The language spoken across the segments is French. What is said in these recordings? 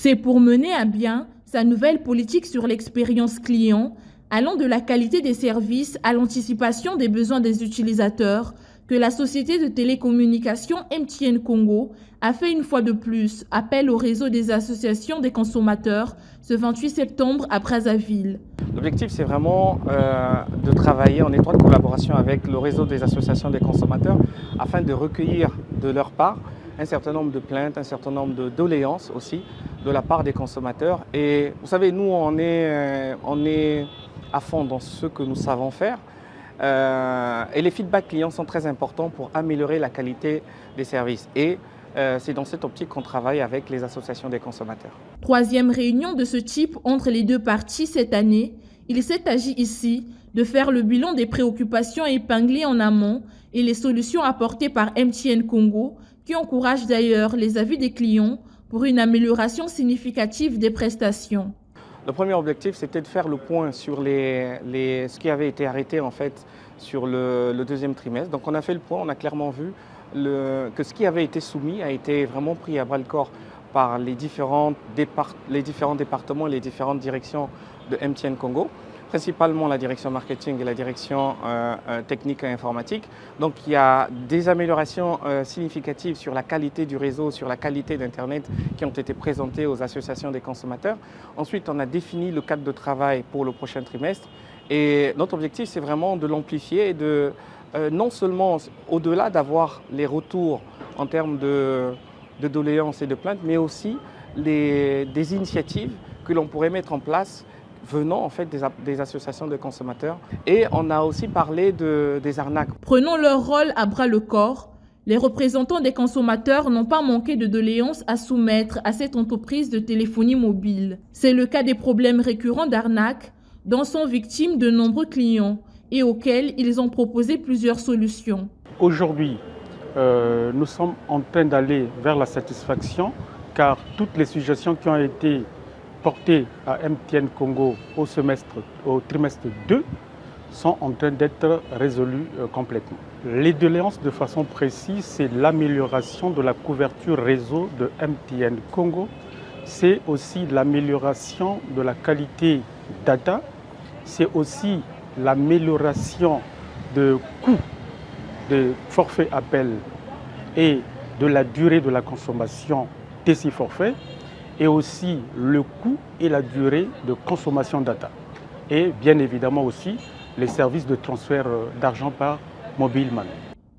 C'est pour mener à bien sa nouvelle politique sur l'expérience client, allant de la qualité des services à l'anticipation des besoins des utilisateurs, que la société de télécommunications MTN Congo a fait une fois de plus appel au réseau des associations des consommateurs ce 28 septembre à Brazzaville. L'objectif, c'est vraiment de travailler en étroite collaboration avec le réseau des associations des consommateurs afin de recueillir de leur part un certain nombre de plaintes, un certain nombre de doléances aussi de la part des consommateurs. Et vous savez, nous, on est à fond dans ce que nous savons faire. Et les feedbacks clients sont très importants pour améliorer la qualité des services. Et c'est dans cette optique qu'on travaille avec les associations des consommateurs. Troisième réunion de ce type entre les deux parties cette année. Il s'est agi ici de faire le bilan des préoccupations épinglées en amont et les solutions apportées par MTN Congo, qui encouragent d'ailleurs les avis des clients pour une amélioration significative des prestations. Le premier objectif, c'était de faire le point sur ce qui avait été arrêté en fait sur le deuxième trimestre. Donc on a fait le point, on a clairement vu que ce qui avait été soumis a été vraiment pris à bras-le-corps par les différents départements, les différentes directions de MTN Congo, principalement la direction marketing et la direction technique et informatique. Donc il y a des améliorations significatives sur la qualité du réseau, sur la qualité d'Internet qui ont été présentées aux associations des consommateurs. Ensuite, on a défini le cadre de travail pour le prochain trimestre. Et notre objectif, c'est vraiment de l'amplifier et de non seulement au-delà d'avoir les retours en termes de doléances et de plaintes, mais aussi des initiatives que l'on pourrait mettre en place venant en fait des associations de consommateurs. Et on a aussi parlé des arnaques. Prenons leur rôle à bras le corps. Les représentants des consommateurs n'ont pas manqué de doléances à soumettre à cette entreprise de téléphonie mobile. C'est le cas des problèmes récurrents d'arnaques dont sont victimes de nombreux clients et auxquels ils ont proposé plusieurs solutions. Aujourd'hui, nous sommes en train d'aller vers la satisfaction car toutes les suggestions qui ont été portées à MTN Congo au trimestre 2 sont en train d'être résolues complètement. Les doléances de façon précise, c'est l'amélioration de la couverture réseau de MTN Congo, c'est aussi l'amélioration de la qualité data, c'est aussi l'amélioration de coûts de forfait appel et de la durée de la consommation de ces forfaits et aussi le coût et la durée de consommation data. Et bien évidemment aussi les services de transfert d'argent par mobile money.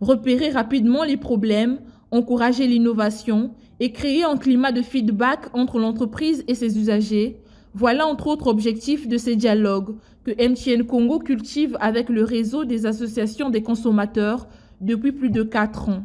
Repérer rapidement les problèmes, encourager l'innovation et créer un climat de feedback entre l'entreprise et ses usagers, voilà entre autres objectifs de ces dialogues que MTN Congo cultive avec le réseau des associations des consommateurs depuis plus de 4 ans.